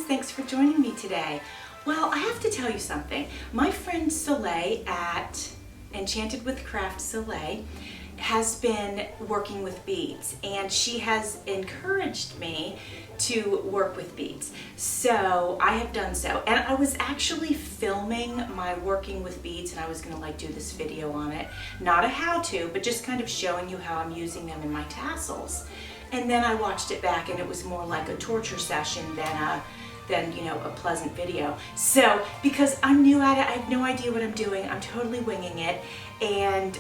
thanks for joining me today. Well, I have to tell you something. My friend Soleil at Enchanted with Craft Soleil has been working with beads, and she has encouraged me to work with beads. So I have done so, and I was actually filming my working with beads, and I was gonna do this video on it. Not a how-to, but just kind of showing you how I'm using them in my tassels. And then I watched it back, and it was more like a torture session than you know, a pleasant video. So because I'm new at it, I have no idea what I'm doing. I'm totally winging it, and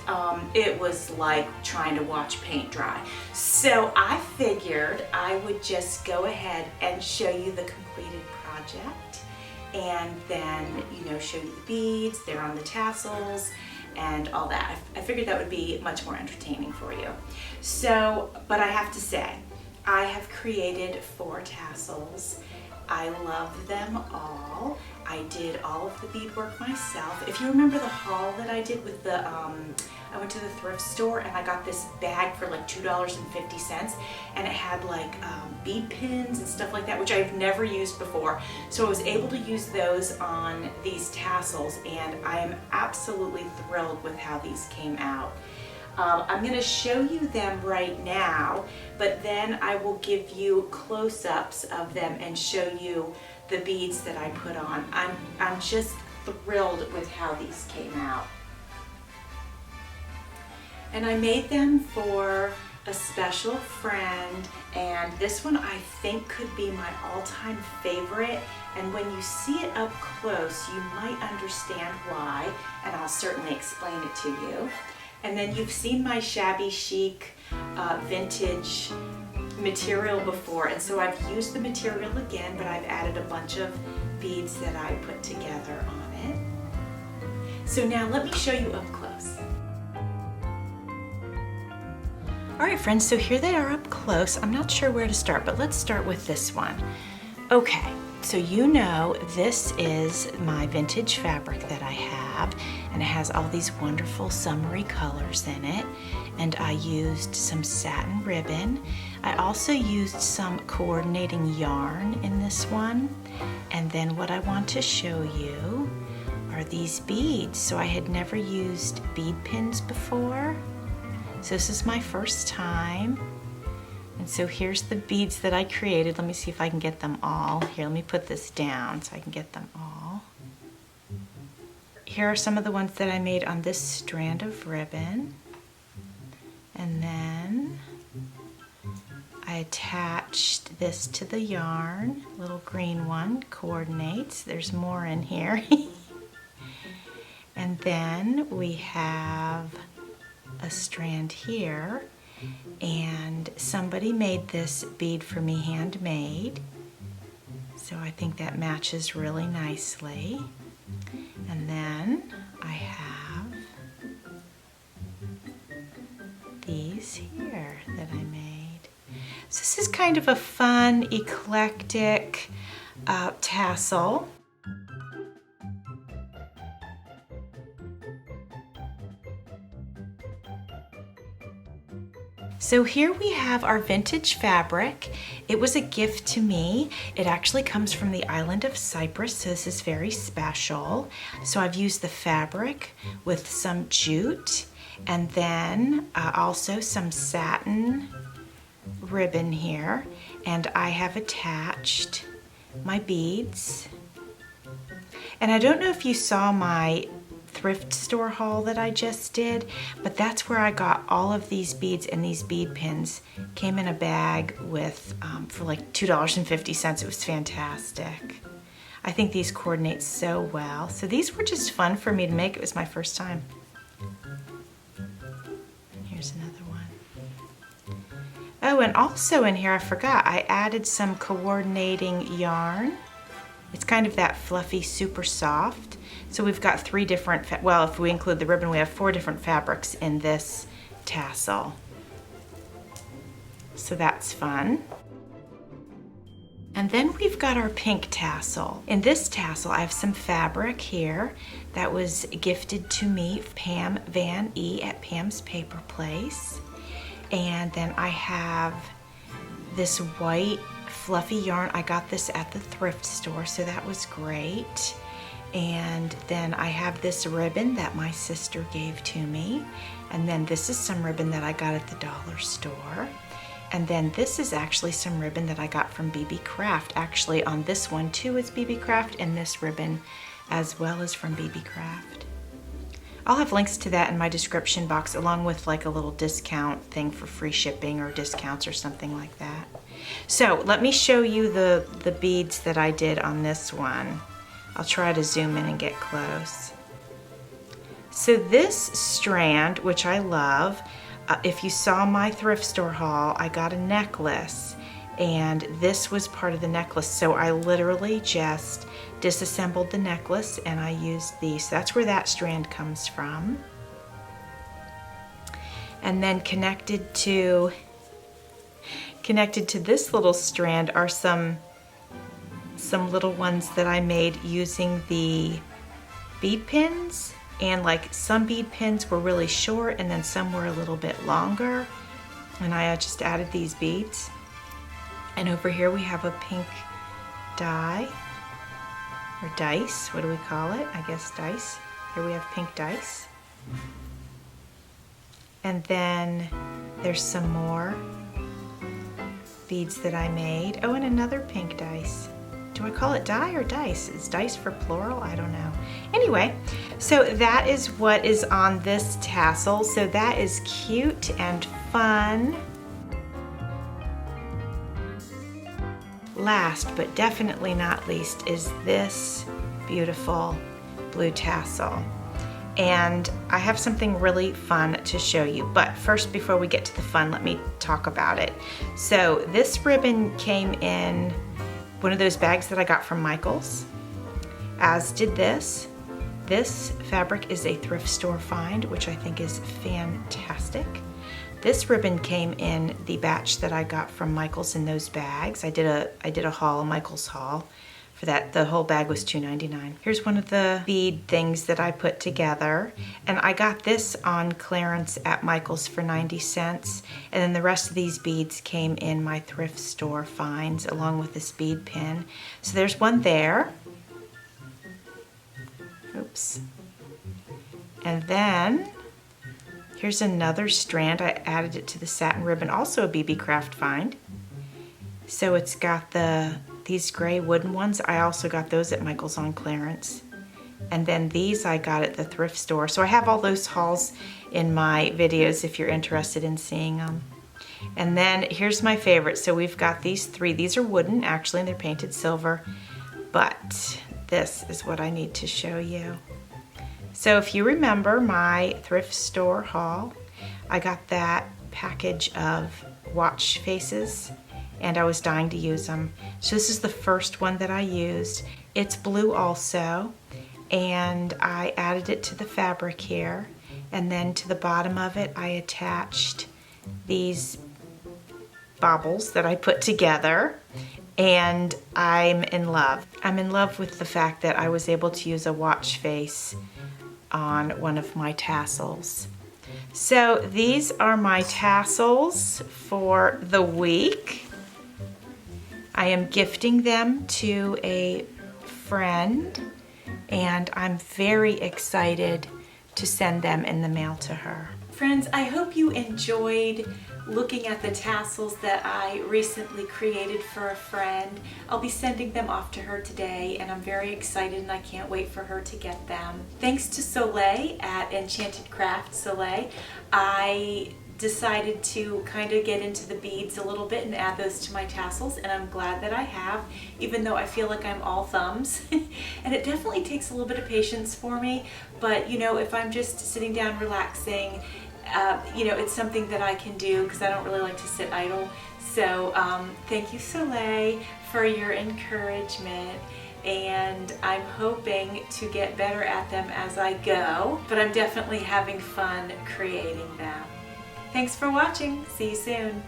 it was like trying to watch paint dry. So I figured I would just go ahead and show you the completed project, and then show you the beads. They're on the tassels and all that. I figured that would be much more entertaining for you. So, but I have to say, I have created 4 tassels. I love them all. I did all of the beadwork myself. If you remember the haul that I did with the, I went to the thrift store and I got this bag for like $2.50, and it had like bead pins and stuff like that, which I've never used before. So I was able to use those on these tassels, and I am absolutely thrilled with how these came out. I'm going to show you them right now, but then I will give you close-ups of them and show you the beads that I put on. I'm just thrilled with how these came out. And I made them for a special friend, and this one I think could be my all-time favorite, and when you see it up close you might understand why, and I'll certainly explain it to you. And then you've seen my shabby chic vintage material before, and so I've used the material again, but I've added a bunch of beads that I put together on it. So now let me show you up close. All right, friends, so here they are up close. I'm not sure where to start, but let's start with this one. Okay, so this is my vintage fabric that I have, and it has all these wonderful summery colors in it, and I used some satin ribbon. I also used some coordinating yarn in this one, and then what I want to show you are these beads. So I had never used bead pins before, so this is my first time. And so here's the beads that I created. Let me see if I can get them all. Here, let me put this down so I can get them all. Here are some of the ones that I made on this strand of ribbon. And then I attached this to the yarn, little green one, coordinates. There's more in here. And then we have a strand here, and somebody made this bead for me handmade, so I think that matches really nicely. And then I have these here that I made. So this is kind of a fun, eclectic tassel. So here we have our vintage fabric. It was a gift to me. It actually comes from the island of Cyprus, so this is very special. So I've used the fabric with some jute, and then also some satin ribbon here, and I have attached my beads. And I don't know if you saw my thrift store haul that I just did, but that's where I got all of these beads, and these bead pins came in a bag with for like $2.50. It was fantastic. I think these coordinate so well. So these were just fun for me to make. It was my first time. Here's another one. Oh, and also in here, I forgot, I added some coordinating yarn. It's kind of that fluffy, super soft. So we've got 3 different, well, if we include the ribbon, we have 4 different fabrics in this tassel. So that's fun. And then we've got our pink tassel. In this tassel, I have some fabric here that was gifted to me, Pam Van E at Pam's Paper Place. And then I have this white fluffy yarn. I got this at the thrift store, so that was great. And then I have this ribbon that my sister gave to me. And then this is some ribbon that I got at the dollar store. And then this is actually some ribbon that I got from BB Craft. Actually, on this one too is BB Craft, and this ribbon as well as from BB Craft. I'll have links to that in my description box, along with like a little discount thing for free shipping or discounts or something like that. So let me show you the beads that I did on this one. I'll try to zoom in and get close. So this strand, which I love, if you saw my thrift store haul, I got a necklace, and this was part of the necklace. So I literally just disassembled the necklace and I used these. So that's where that strand comes from. And then connected to this little strand are some little ones that I made using the bead pins. And like some bead pins were really short and then some were a little bit longer. And I just added these beads. And over here we have a pink die, or dice, what do we call it? I guess dice. Here we have pink dice. And then there's some more beads that I made. Oh, and another pink dice. Do I call it die or dice? Is dice for plural? I don't know. Anyway, so that is what is on this tassel. So that is cute and fun. Last but definitely not least is this beautiful blue tassel. And I have something really fun to show you. But first, before we get to the fun, let me talk about it. So this ribbon came in one of those bags that I got from Michael's, as did this. This fabric is a thrift store find, which I think is fantastic. This ribbon came in the batch that I got from Michael's in those bags. I did a haul, a Michael's haul for that. The whole bag was $2.99. Here's one of the bead things that I put together. And I got this on clearance at Michael's for 90 cents. And then the rest of these beads came in my thrift store finds along with this bead pin. So there's one there. Oops. And then here's another strand. I added it to the satin ribbon, also a BB Craft find. So it's got these gray wooden ones. I also got those at Michael's on clearance. And then these I got at the thrift store. So I have all those hauls in my videos if you're interested in seeing them. And then here's my favorite. So we've got these three. These are wooden actually, and they're painted silver. But this is what I need to show you. So if you remember my thrift store haul, I got that package of watch faces and I was dying to use them. So this is the first one that I used. It's blue also, and I added it to the fabric here, and then to the bottom of it I attached these baubles that I put together, and I'm in love. I'm in love with the fact that I was able to use a watch face on one of my tassels. So these are my tassels for the week. I am gifting them to a friend, and I'm very excited to send them in the mail to her. Friends, I hope you enjoyed looking at the tassels that I recently created for a friend. I'll be sending them off to her today, and I'm very excited and I can't wait for her to get them. Thanks to Soleil at Enchanted Craft Soleil, I decided to kind of get into the beads a little bit and add those to my tassels, and I'm glad that I have, even though I feel like I'm all thumbs. And it definitely takes a little bit of patience for me, but you know, if I'm just sitting down relaxing, you know, it's something that I can do because I don't really like to sit idle. So thank you, Soleil, for your encouragement, and I'm hoping to get better at them as I go, but I'm definitely having fun creating them. Thanks for watching. See you soon.